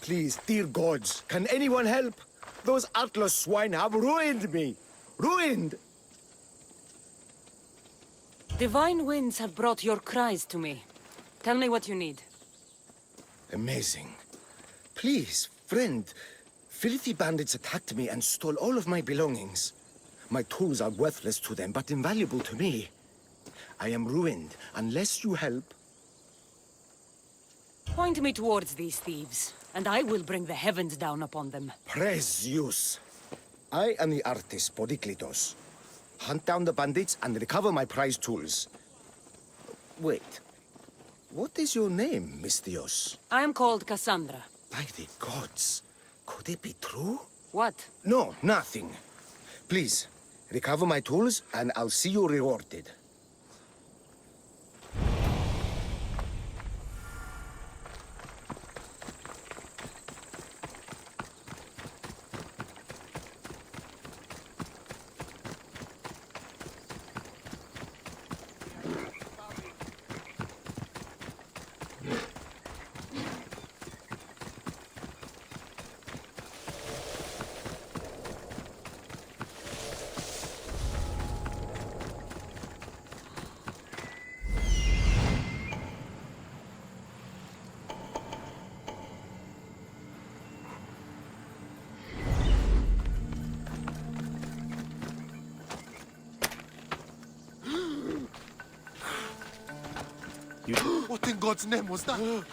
Please, dear gods, can anyone help? Those Atlas swine have ruined me! Ruined! Divine winds have brought your cries to me. Tell me what you need. Amazing. Please, friend. Filthy bandits attacked me and stole all of my belongings. My tools are worthless to them, but invaluable to me. I am ruined unless you help. Point me towards these thieves, and I will bring the heavens down upon them. Praise Zeus. I am the artist Podiklitos. Hunt down the bandits and recover my prized tools. Wait. What is your name, Mystios? I am called Cassandra. By the gods. Could it be true? What? No, nothing. Please, recover my tools and I'll see you rewarded. What in God's name was that?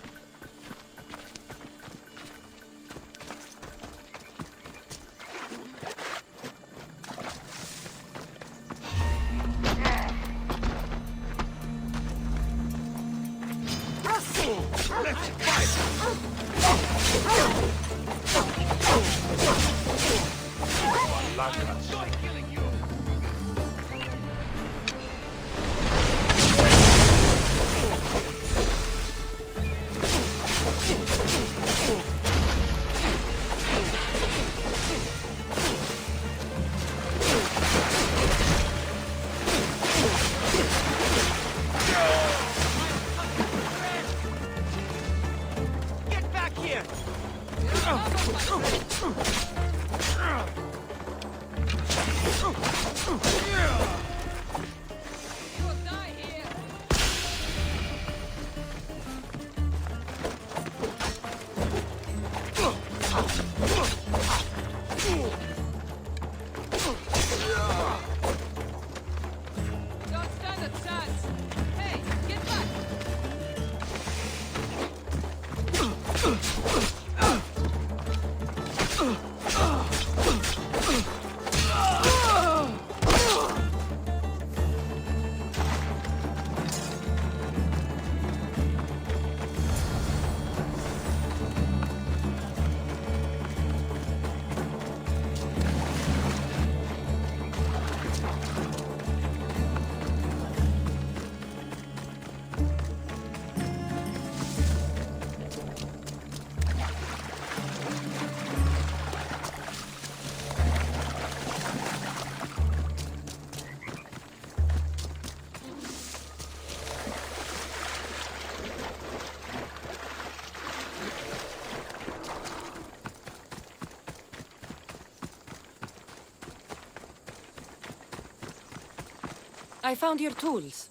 I found your tools.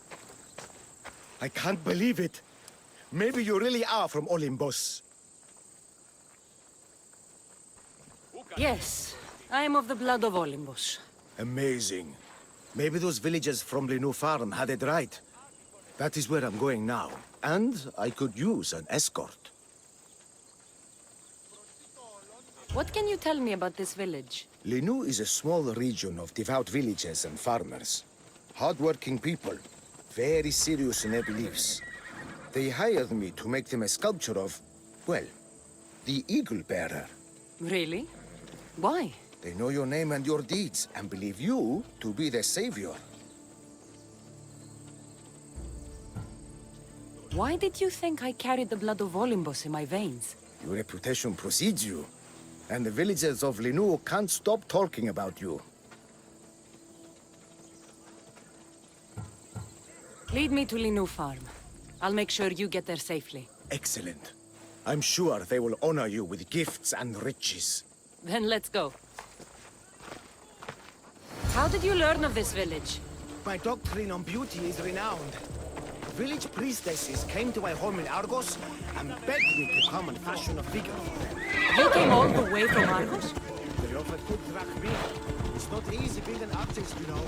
I can't believe it. Maybe you really are from Olympus. Yes, I am of the blood of Olympus. Amazing. Maybe those villagers from Linu Farm had it right. That is where I'm going now. And I could use an escort. What can you tell me about this village? Linu is a small region of devout villagers and farmers. Hard-working people, very serious in their beliefs. They hired me to make them a sculpture of, well, the Eagle Bearer. Really? Why? They know your name and your deeds, and believe you to be their savior. Why did you think I carried the blood of Olympus in my veins? Your reputation precedes you, and the villagers of Linu can't stop talking about you. Lead me to Linu Farm. I'll make sure you get there safely. Excellent. I'm sure they will honor you with gifts and riches. Then let's go. How did you learn of this village? My doctrine on beauty is renowned. Village priestesses came to my home in Argos and begged me to come and fashion a figure for them. They came all the way from Argos? They offered good drachmi. It's not easy being an artist, you know.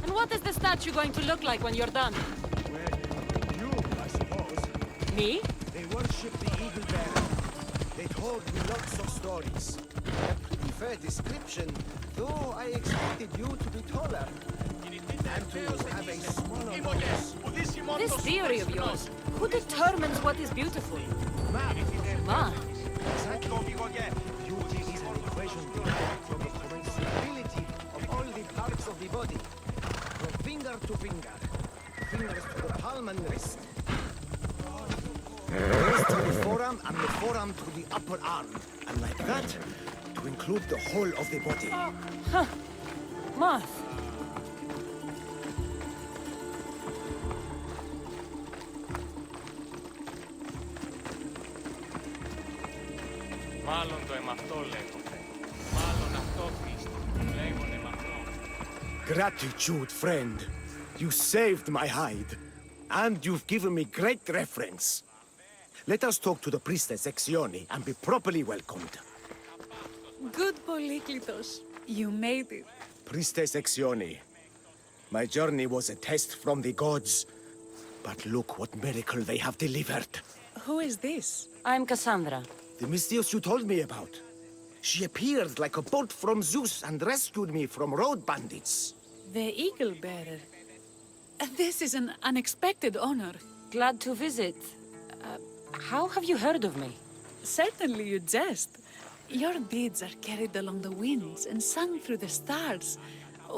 And what is the statue going to look like when you're done? Well, you, I suppose. Me? They worship the eagle bearer. They told me lots of stories. A pretty fair description, though I expected you to be taller. And to have a smaller nose. This theory of yours, who determines what is beautiful? Ma. Exactly. Beauty is an equation derived from the commensurability of all the parts of the body. From finger to finger. Fingers to the palm and wrist. Wrist to the forearm and the forearm to the upper arm. And like that, to include the whole of the body. Math. Μάλλον το εμαυτό λέγονται. Μάλλον αυτό Χρήστη. Λέγονται εμαυτό. Gratitude, friend. You saved my hide. And you've given me great reference. Let us talk to the priestess Exioni and be properly welcomed. Good Polyklitos. You made it. Priestess Exioni, my journey was a test from the gods. But look what miracle they have delivered. Who is this? I'm Cassandra. The Mystios you told me about. She appeared like a bolt from Zeus and rescued me from road bandits. The Eagle Bearer. This is an unexpected honor. Glad to visit. How have you heard of me? Certainly you jest. Your deeds are carried along the winds and sung through the stars.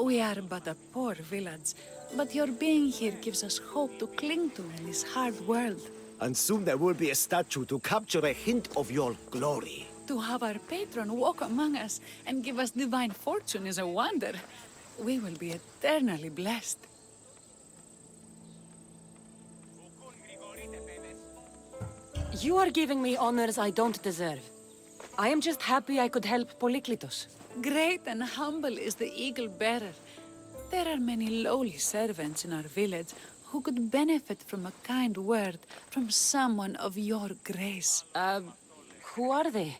We are but a poor village, but your being here gives us hope to cling to in this hard world. And soon there will be a statue to capture a hint of your glory. To have our patron walk among us and give us divine fortune is a wonder. We will be eternally blessed. You are giving me honors I don't deserve. I am just happy I could help Polyklitos. Great and humble is the Eagle Bearer. There are many lowly servants in our village who could benefit from a kind word from someone of your grace. Who are they?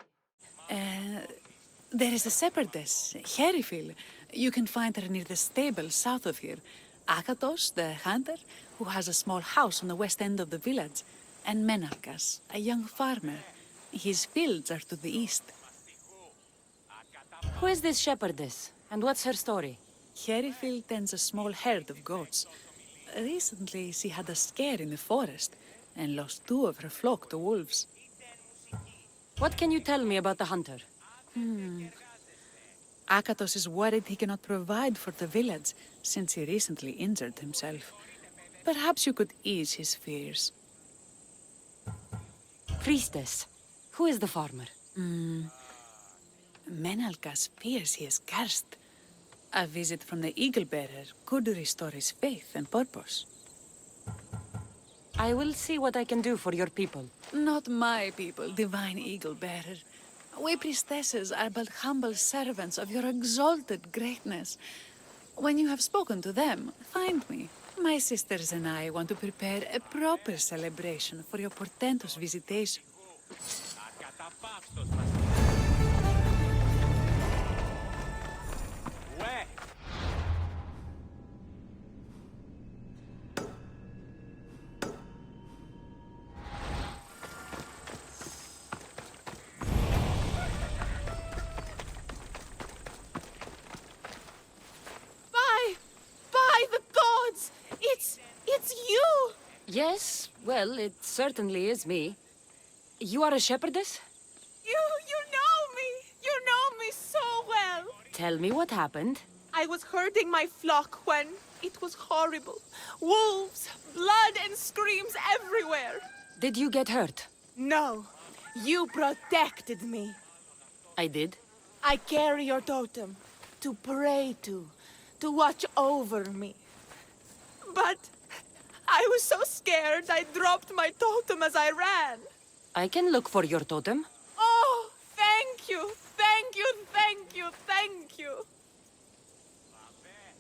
There is a shepherdess, Herifil. You can find her near the stable south of here. Akatos, the hunter, who has a small house on the west end of the village. And Menarkas, a young farmer. His fields are to the east. Who is this shepherdess? And what's her story? Herifil tends a small herd of goats. Recently, she had a scare in the forest and lost 2 of her flock to wolves. What can you tell me about the hunter? Akatos is worried he cannot provide for the village since he recently injured himself. Perhaps you could ease his fears. Priestess. Who is the farmer? Menalkas fears he is cursed. A visit from the Eagle Bearer could restore his faith and purpose. I will see what I can do for your people. Not my people, divine Eagle Bearer. We priestesses are but humble servants of your exalted greatness. When you have spoken to them, find me. My sisters and I want to prepare a proper celebration for your portentous visitation. By the gods! It's you! Yes, well, it certainly is me. You are a shepherdess? You know me! You know me so well! Tell me what happened. I was herding my flock when it was horrible. Wolves, blood and screams everywhere. Did you get hurt? No, you protected me. I did. I carry your totem to pray to watch over me. But I was so scared I dropped my totem as I ran. I can look for your totem. Oh, thank you, thank you, thank you, thank you.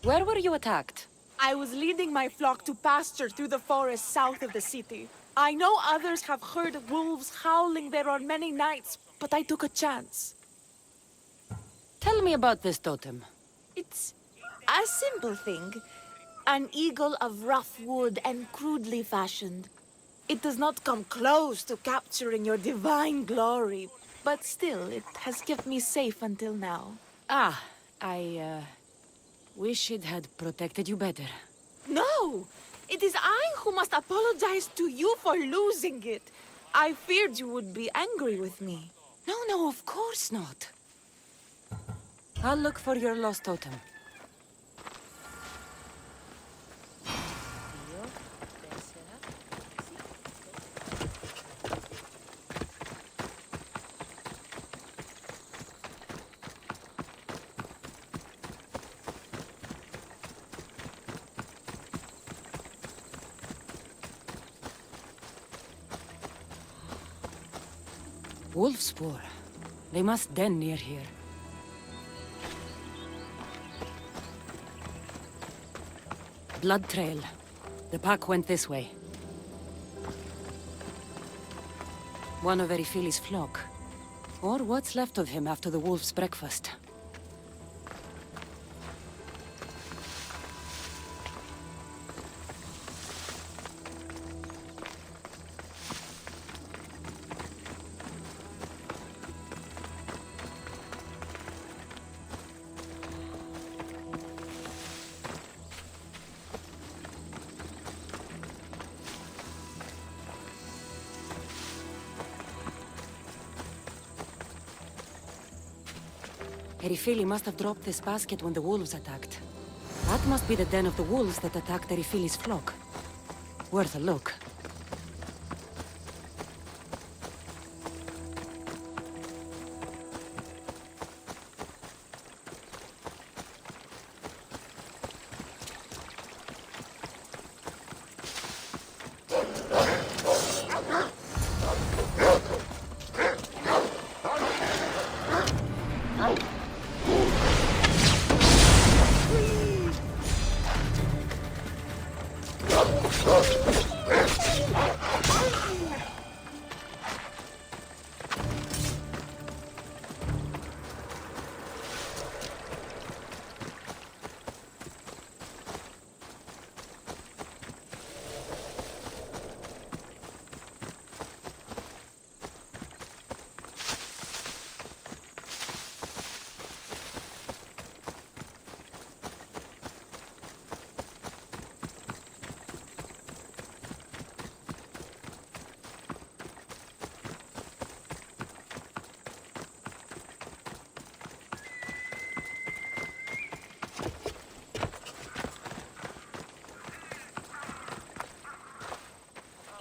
Where were you attacked? I was leading my flock to pasture through the forest south of the city. I know others have heard wolves howling there on many nights, but I took a chance. Tell me about this totem. It's a simple thing. An eagle of rough wood and crudely fashioned. It does not come close to capturing your divine glory, but still, it has kept me safe until now. Ah, I wish it had protected you better. No! It is I who must apologize to you for losing it. I feared you would be angry with me. No, of course not. I'll look for your lost totem. Wolf spoor. They must den near here. Blood trail. The pack went this way. One of Erifili's flock. Or what's left of him after the wolf's breakfast. Erifili must have dropped this basket when the wolves attacked. That must be the den of the wolves that attacked Erifili's flock. Worth a look.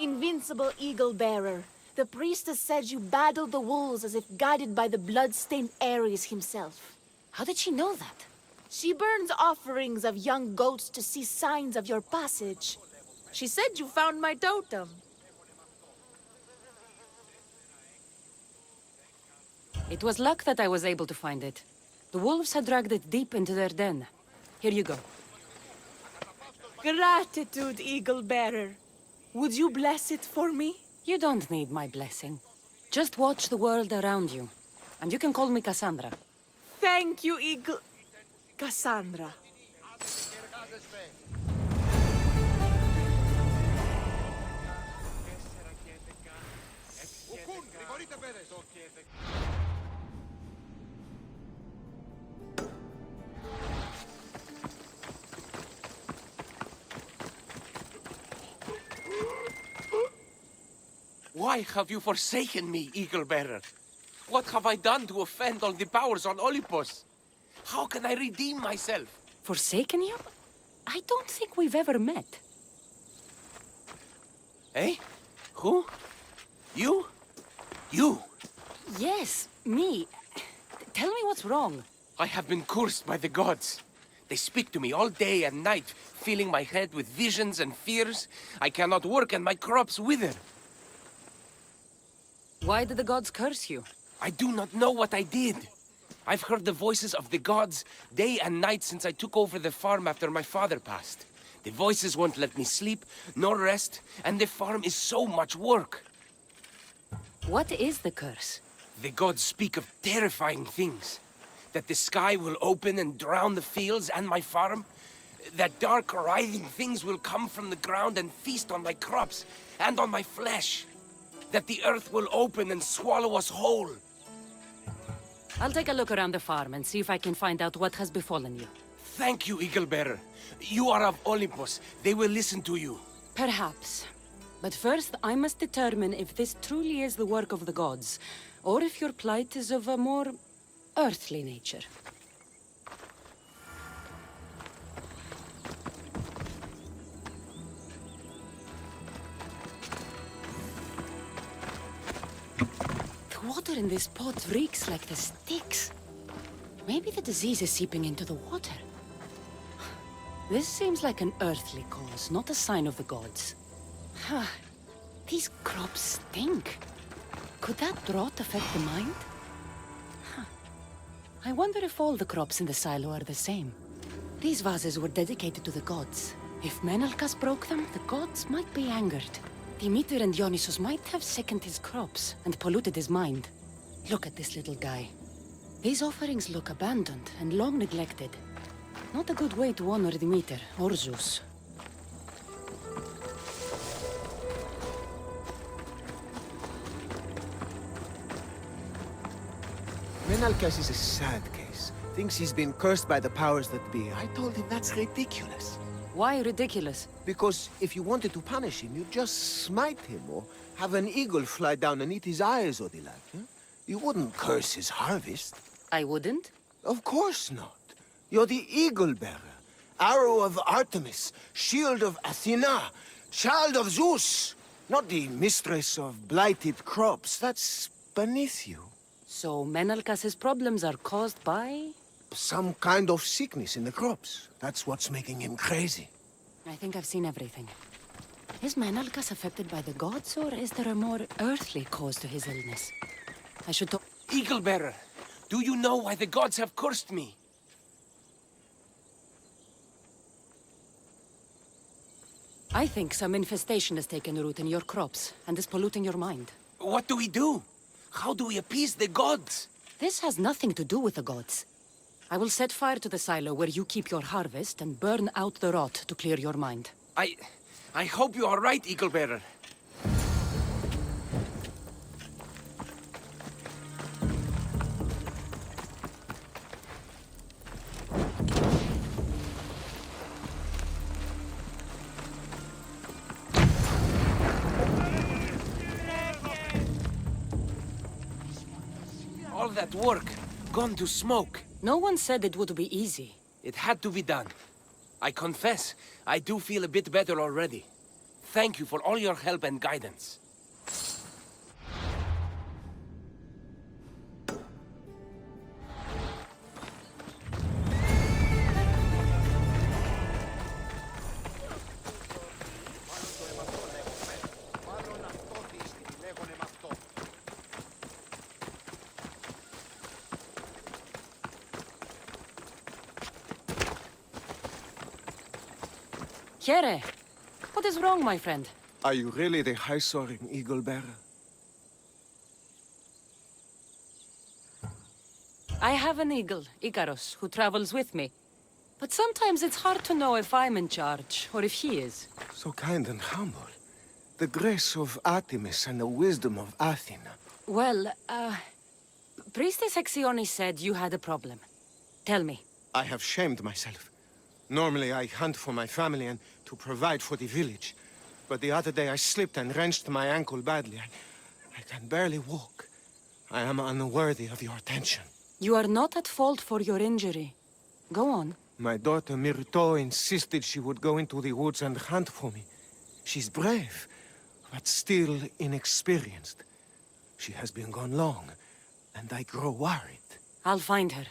Invincible Eagle Bearer, the priestess said you battled the wolves as if guided by the blood-stained Ares himself. How did she know that? She burns offerings of young goats to see signs of your passage. She said you found my totem. It was luck that I was able to find it. The wolves had dragged it deep into their den. Here you go. Gratitude, Eagle Bearer. Would you bless it for me? You don't need my blessing. Just watch the world around you. And you can call me Cassandra. Thank you, Eagle... Cassandra. Why have you forsaken me, Eagle Bearer? What have I done to offend all the powers on Olympus? How can I redeem myself? Forsaken you? I don't think we've ever met. Eh? Who? You? You? Yes, me. Tell me what's wrong. I have been cursed by the gods. They speak to me all day and night, filling my head with visions and fears. I cannot work and my crops wither. Why did the gods curse you? I do not know what I did. I've heard the voices of the gods day and night since I took over the farm after my father passed. The voices won't let me sleep, nor rest, and the farm is so much work. What is the curse? The gods speak of terrifying things. That the sky will open and drown the fields and my farm. That dark, writhing things will come from the ground and feast on my crops and on my flesh. That the earth will open and swallow us whole. I'll take a look around the farm and see if I can find out what has befallen you. Thank you, Eagle Bearer. You are of Olympus. They will listen to you. Perhaps. But first, I must determine if this truly is the work of the gods, or if your plight is of a more earthly nature. The water in this pot reeks like the sticks. Maybe the disease is seeping into the water. This seems like an earthly cause, not a sign of the gods. These crops stink. Could that drought affect the mind? I wonder if all the crops in the silo are the same. These vases were dedicated to the gods. If Menalcas broke them, the gods might be angered. Demeter and Dionysus might have sickened his crops and polluted his mind. Look at this little guy. These offerings look abandoned and long neglected. Not a good way to honor Demeter or Zeus. Menalcas is a sad case. Thinks he's been cursed by the powers that be. I told him that's ridiculous. Why ridiculous? Because if you wanted to punish him, you'd just smite him or have an eagle fly down and eat his eyes or the like. Huh? You wouldn't curse his harvest. I wouldn't? Of course not. You're the eagle bearer. Arrow of Artemis, shield of Athena, child of Zeus. Not the mistress of blighted crops. That's beneath you. So Menalcas's problems are caused by... Some kind of sickness in the crops. That's what's making him crazy. I think I've seen everything. Is Menalcas affected by the gods, or is there a more earthly cause to his illness? I should talk... Eagle Bearer, do you know why the gods have cursed me? I think some infestation has taken root in your crops, and is polluting your mind. What do we do? How do we appease the gods? This has nothing to do with the gods. I will set fire to the silo where you keep your harvest and burn out the rot to clear your mind. I hope you are right, Eagle Bearer. All that work, gone to smoke. No one said it would be easy. It had to be done. I confess, I do feel a bit better already. Thank you for all your help and guidance. Here, what is wrong, my friend? Are you really the high-soaring eagle bearer? I have an eagle, Icarus, who travels with me. But sometimes it's hard to know if I'm in charge, or if he is. So kind and humble. The grace of Artemis and the wisdom of Athena. Well, Priestess Hexione said you had a problem. Tell me. I have shamed myself. Normally I hunt for my family and to provide for the village. But the other day I slipped and wrenched my ankle badly. I can barely walk. I am unworthy of your attention. You are not at fault for your injury. Go on. My daughter Myrto insisted she would go into the woods and hunt for me. She's brave, but still inexperienced. She has been gone long, and I grow worried. I'll find her.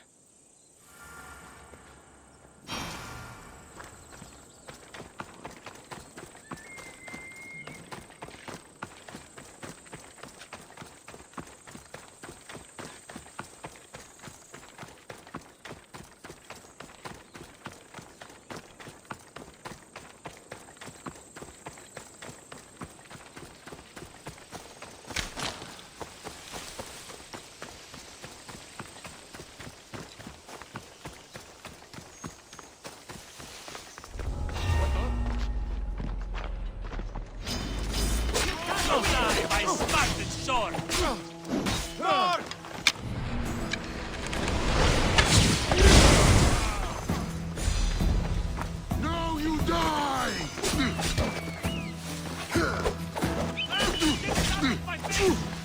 die by spartan sword! Lord! Now you die! My face!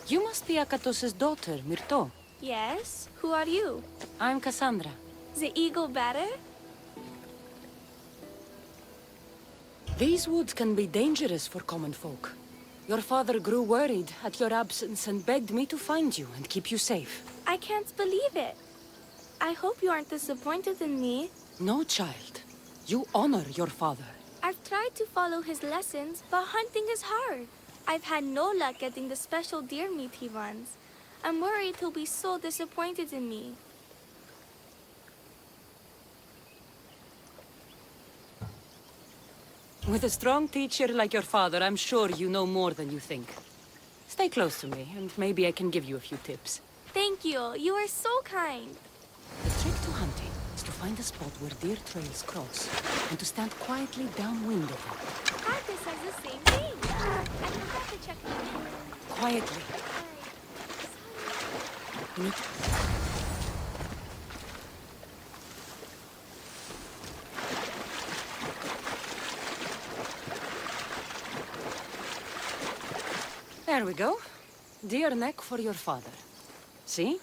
You must be Akatos's daughter, Myrto. Yes? Who are you? I'm Cassandra. The eagle better? These woods can be dangerous for common folk. Your father grew worried at your absence and begged me to find you and keep you safe. I can't believe it. I hope you aren't disappointed in me. No, child. You honor your father. I've tried to follow his lessons, but hunting is hard. I've had no luck getting the special deer meat he wants. I'm worried he'll be so disappointed in me. With a strong teacher like your father, I'm sure you know more than you think. Stay close to me, and maybe I can give you a few tips. Thank you. You are so kind. The trick to hunting is to find a spot where deer trails cross, and to stand quietly downwind of them. Arthur says the same thing. I forgot to check the wind. Quietly. You need to... There we go. Deer neck for your father. See?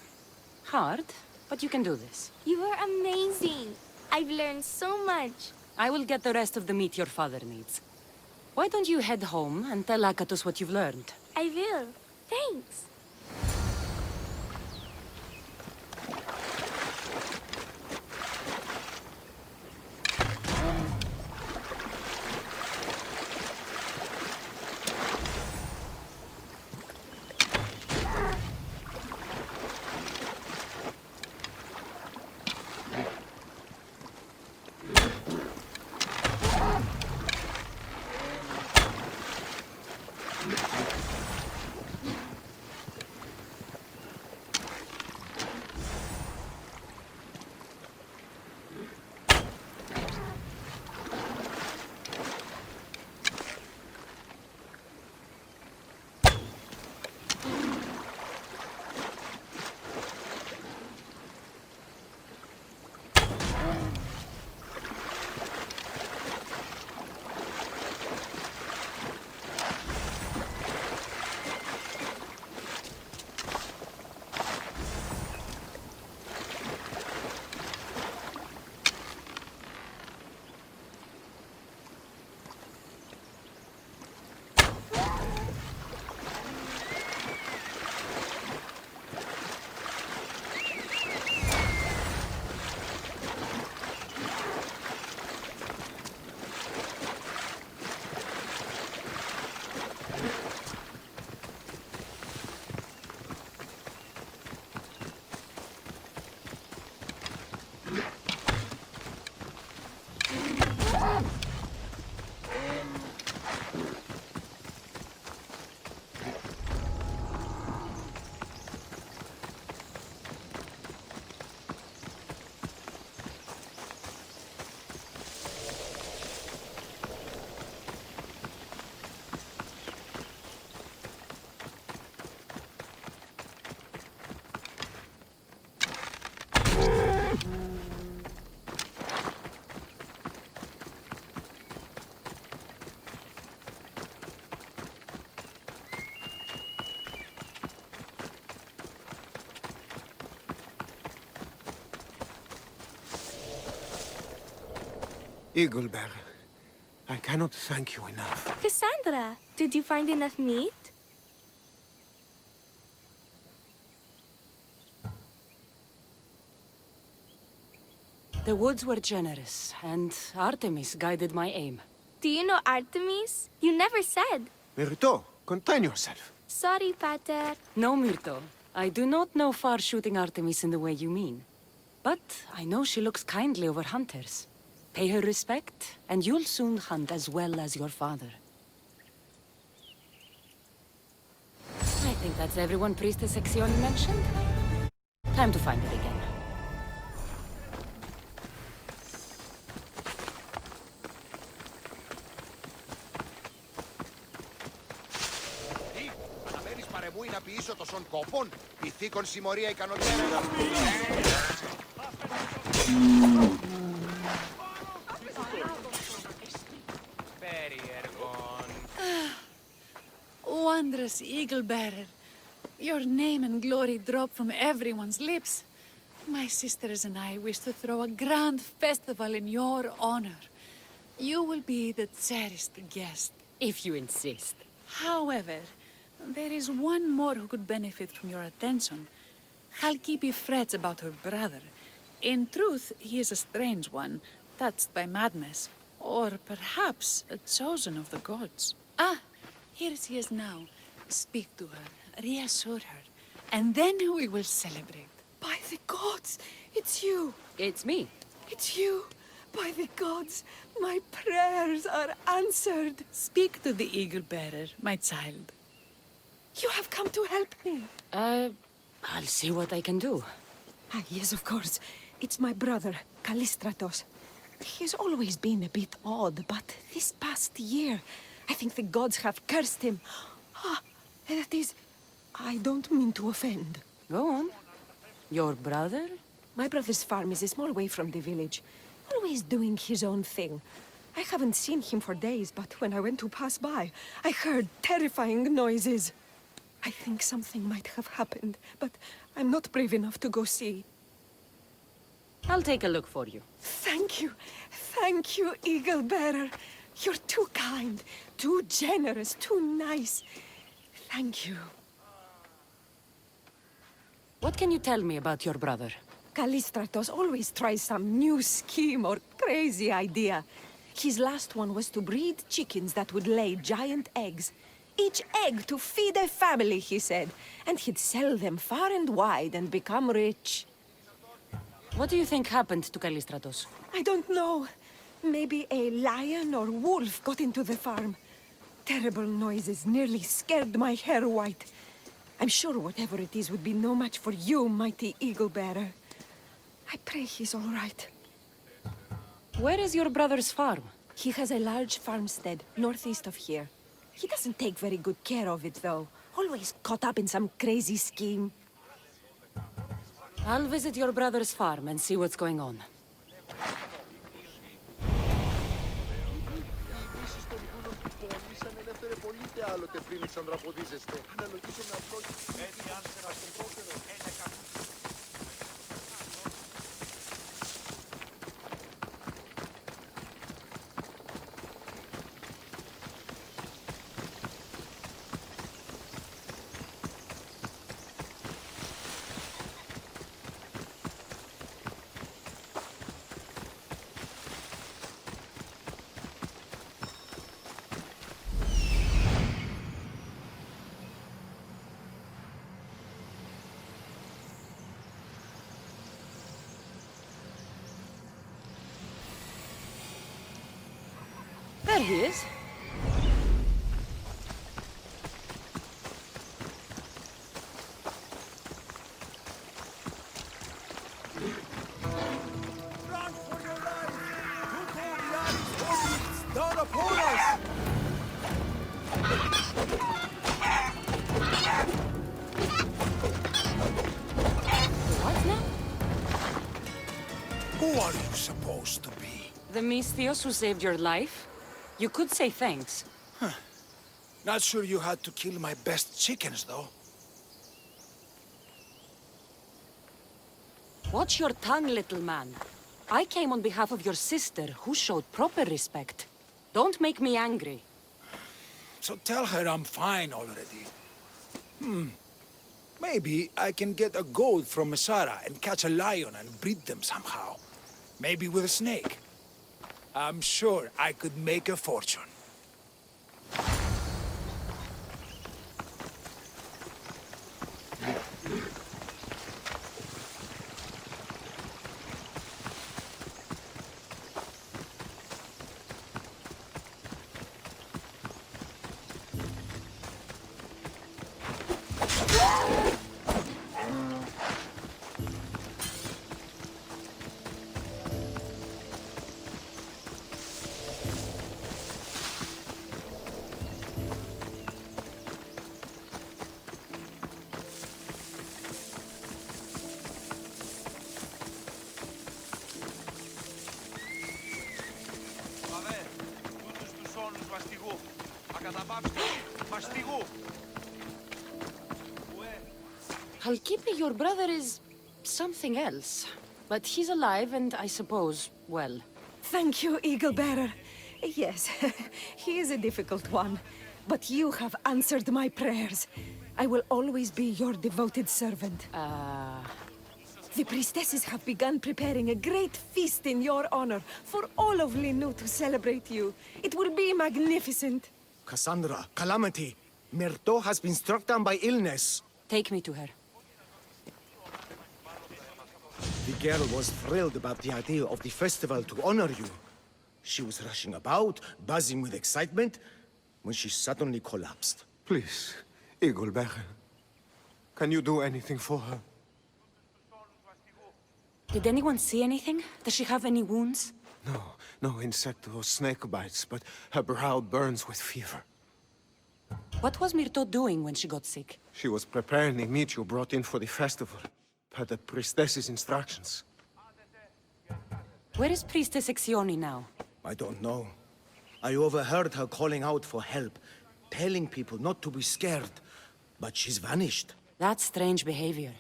Hard, but you can do this. You are amazing. I've learned so much. I will get the rest of the meat your father needs. Why don't you head home and tell Akatos what you've learned? I will. Thanks. Eagle Bearer, I cannot thank you enough. Cassandra, did you find enough meat? The woods were generous, and Artemis guided my aim. Do you know Artemis? You never said. Myrto, contain yourself. Sorry, Pater. No, Myrto. I do not know far-shooting Artemis in the way you mean. But I know she looks kindly over hunters. Pay her respect, and you'll soon hunt as well as your father. I think that's everyone Priestess Exione mentioned. Time to find her again. Τι, αναμένεις παρεμούει να ποιήσω το σον κόπον, η θήκον συμμορία ικανοτέρα. Wondrous Eagle Bearer, your name and glory drop from everyone's lips. My sisters and I wish to throw a grand festival in your honor. You will be the cherished guest. If you insist. However, there is one more who could benefit from your attention. Halkipi frets about her brother. In truth, he is a strange one, touched by madness. Or perhaps a chosen of the gods. Ah, here she is now. Speak to her, reassure her, and then we will celebrate. By the gods, it's you. It's me. It's you. By the gods, my prayers are answered. Speak to the Eagle Bearer, my child. You have come to help me. I'll see what I can do. Ah, yes, of course. It's my brother, Callistratos. He's always been a bit odd, but this past year, I think the gods have cursed him. Ah, that is... I don't mean to offend. Go on. Your brother? My brother's farm is a small way from the village. Always doing his own thing. I haven't seen him for days, but when I went to pass by, I heard terrifying noises. I think something might have happened, but I'm not brave enough to go see. I'll take a look for you. Thank you. Thank you, Eagle Bearer. You're too kind, too generous, too nice. Thank you. What can you tell me about your brother? Callistratos always tries some new scheme or crazy idea. His last one was to breed chickens that would lay giant eggs. Each egg to feed a family, he said. And he'd sell them far and wide and become rich. What do you think happened to Callistratos? I don't know. Maybe a lion or wolf got into the farm. Terrible noises nearly scared my hair white. I'm sure whatever it is would be no match for you, mighty Eagle Bearer. I pray he's all right. Where is your brother's farm? He has a large farmstead northeast of here. He doesn't take very good care of it, though. Always caught up in some crazy scheme. I'll visit your brother's farm and see what's going on. There he is. Run for your life! Tutorials Odyssey down upon us! What now? Who are you supposed to be? The Misthios who saved your life? You could say thanks. Not sure you had to kill my best chickens, though. Watch your tongue, little man. I came on behalf of your sister, who showed proper respect. Don't make me angry. So tell her I'm fine already. Maybe I can get a goat from Masara and catch a lion and breed them somehow. Maybe with a snake. I'm sure I could make a fortune. Halkipi, your brother is something else. But he's alive and I suppose, well. Thank you, Eagle Bearer. Yes, he is a difficult one. But you have answered my prayers. I will always be your devoted servant. The priestesses have begun preparing a great feast in your honor for all of Linu to celebrate you. It will be magnificent. Cassandra, Calamity, Myrto has been struck down by illness. Take me to her. The girl was thrilled about the idea of the festival to honor you. She was rushing about, buzzing with excitement, when she suddenly collapsed. Please, Eagle Bearer. Can you do anything for her? Did anyone see anything? Does she have any wounds? No insect or snake bites, but her brow burns with fever. What was Myrto doing when she got sick? She was preparing the meat you brought in for the festival, per the priestess's instructions. Where is Priestess Exioni now? I don't know. I overheard her calling out for help, telling people not to be scared, but she's vanished. That's strange behavior.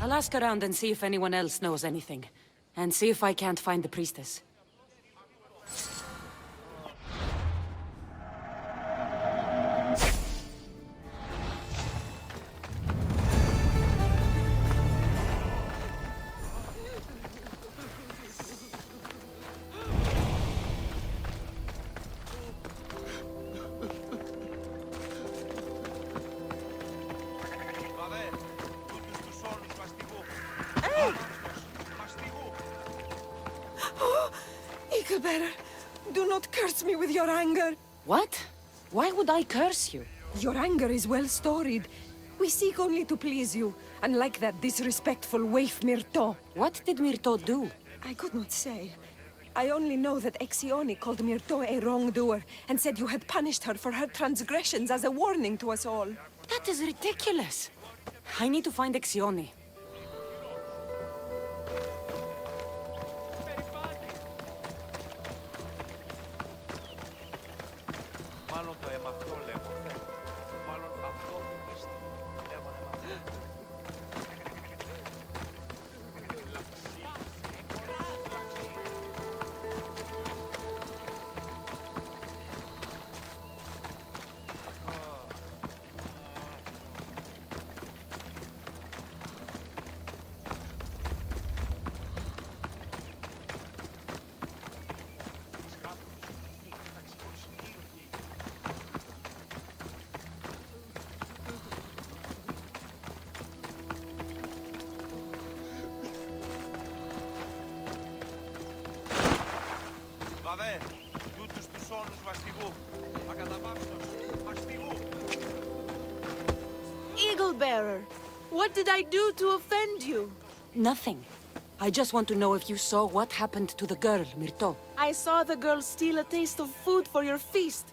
I'll ask around and see if anyone else knows anything. And see if I can't find the priestess. Eagle Bearer, do not curse me with your anger. What? Why would I curse you? Your anger is well storied. We seek only to please you, unlike that disrespectful waif Myrto. What did Myrto do? I could not say. I only know that Exioni called Myrto a wrongdoer and said you had punished her for her transgressions as a warning to us all. That is ridiculous. I need to find Exioni. Eagle Bearer, what did I do to offend you? Nothing. I just want to know if you saw what happened to the girl, Myrto. I saw the girl steal a taste of food for your feast,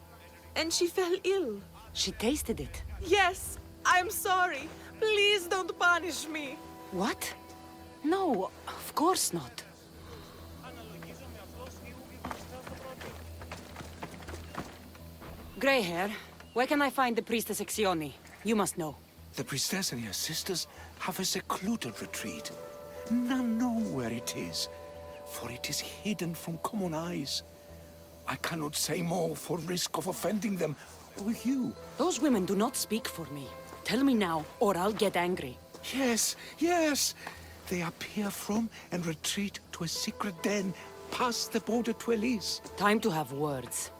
and she fell ill. She tasted it. Yes, I'm sorry. Please don't punish me. What? No, of course not. Grey hair, where can I find the priestess Exioni? You must know. The priestess and her sisters have a secluded retreat. None know where it is, for it is hidden from common eyes. I cannot say more for risk of offending them, or you. Those women do not speak for me. Tell me now, or I'll get angry. Yes, yes. They appear from and retreat to a secret den past the border to Elise. Time to have words.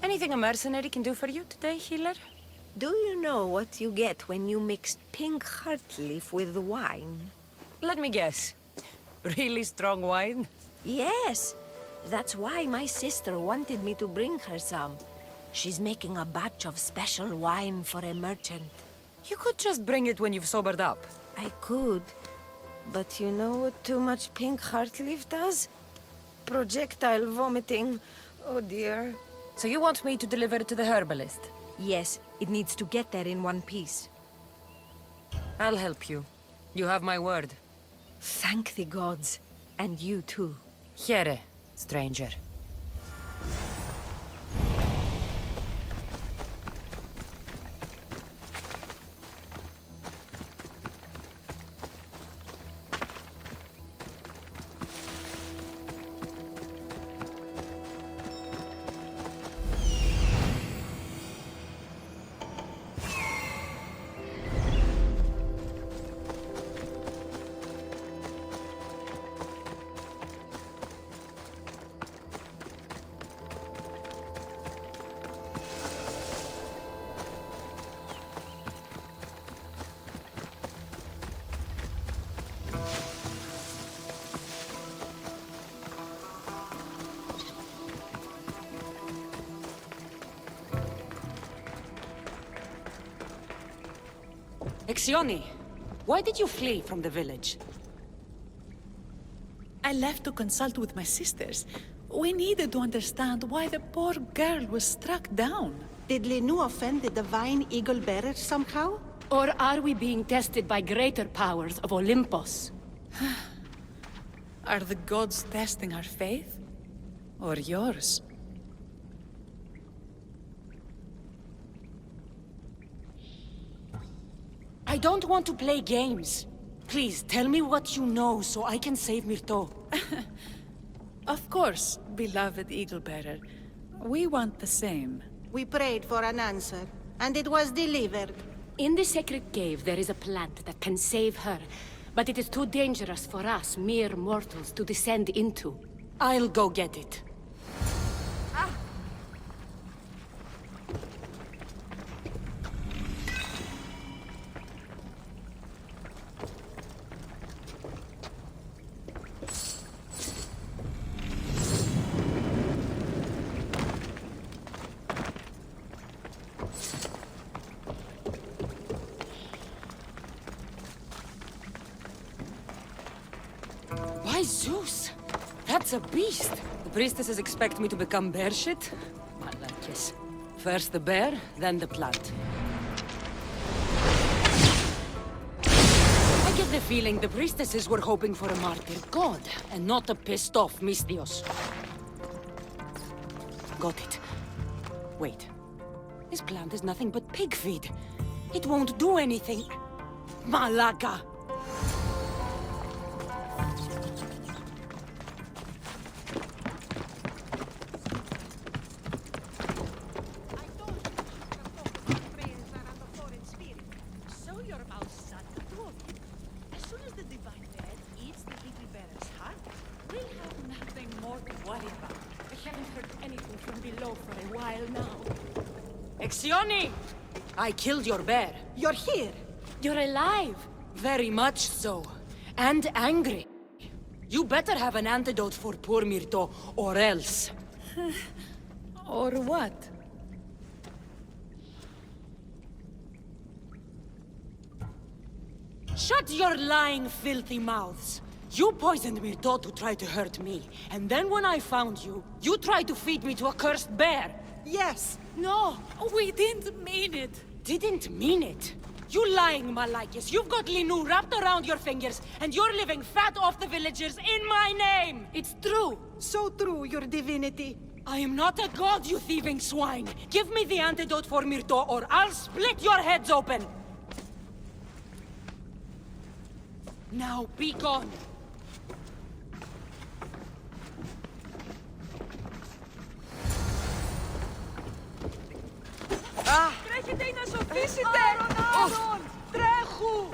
Anything a mercenary can do for you today, healer? Do you know what you get when you mix pink heart leaf with wine? Let me guess. Really strong wine? Yes. That's why my sister wanted me to bring her some. She's making a batch of special wine for a merchant. You could just bring it when you've sobered up. I could. But you know what too much pink heart leaf does? Projectile vomiting. Oh dear. So you want me to deliver it to the herbalist? Yes, it needs to get there in one piece. I'll help you. You have my word. Thank the gods. And you too. Here, stranger. Exioni, why did you flee from the village? I left to consult with my sisters. We needed to understand why the poor girl was struck down. Did Lenu offend the divine eagle bearer somehow? Or are we being tested by greater powers of Olympus? Are the gods testing our faith? Or yours? I don't want to play games. Please, tell me what you know so I can save Myrto. Of course, beloved eagle bearer. We want the same. We prayed for an answer, and it was delivered. In the sacred cave, there is a plant that can save her, but it is too dangerous for us, mere mortals, to descend into. I'll go get it. By Zeus! That's a beast! The priestesses expect me to become bear shit? Malakis. First the bear, then the plant. I get the feeling the priestesses were hoping for a martyr god, and not a pissed-off Mystios. Got it. Wait. This plant is nothing but pig feed. It won't do anything. Malaka! As soon as the divine bear eats the eagle bearer's heart, we'll have Nothing more to worry about. I haven't heard anything from below for a while now. Exioni! I killed your bear. You're here. You're alive. Very much so. And angry. You better have an antidote for poor Myrto, or else. Or what? Shut your lying, filthy mouths. You poisoned Myrto to try to hurt me. And then when I found you, you tried to feed me to a cursed bear. Yes. No, we didn't mean it. Didn't mean it. You lying Malakis. You've got Linu wrapped around your fingers, and you're living fat off the villagers in my name. It's true. So true, your divinity. I am not a god, you thieving swine. Give me the antidote for Myrto, or I'll split your heads open. Now be gone. Τρέχετε ή να σωθήσετε! Άρον! Τρέχου!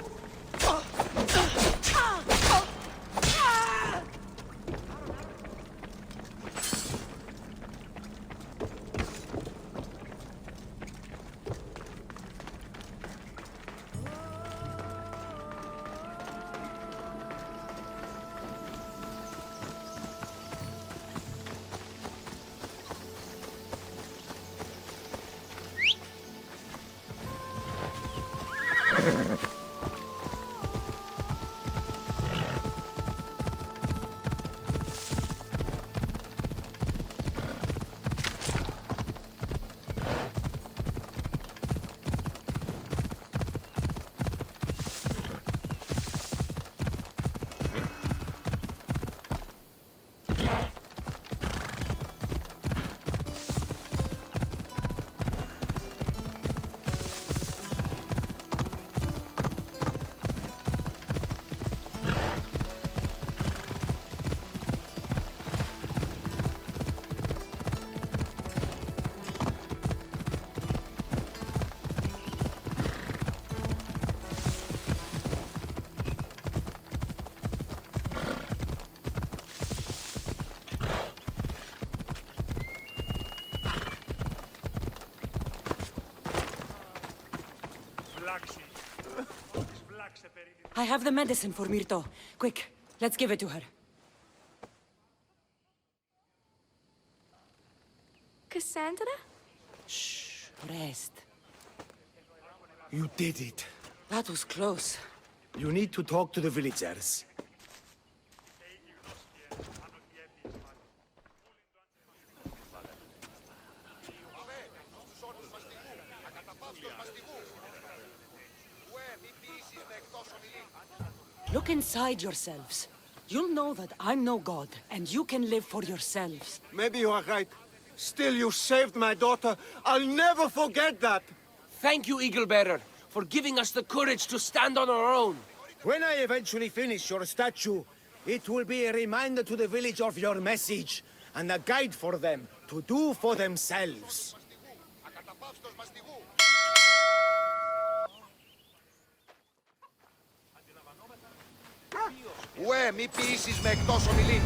I have the medicine for Myrto. Quick, let's give it to her. Cassandra? Shh, rest. You did it. That was close. You need to talk to the villagers. Look inside yourselves. You'll know that I'm no god, and you can live for yourselves. Maybe you are right. Still, you saved my daughter. I'll never forget that. Thank you, Eagle Bearer, for giving us the courage to stand on our own. When I eventually finish your statue, it will be a reminder to the village of your message, and a guide for them to do for themselves. Ουέ, μη ποιήσεις με εκτός ομιλήν.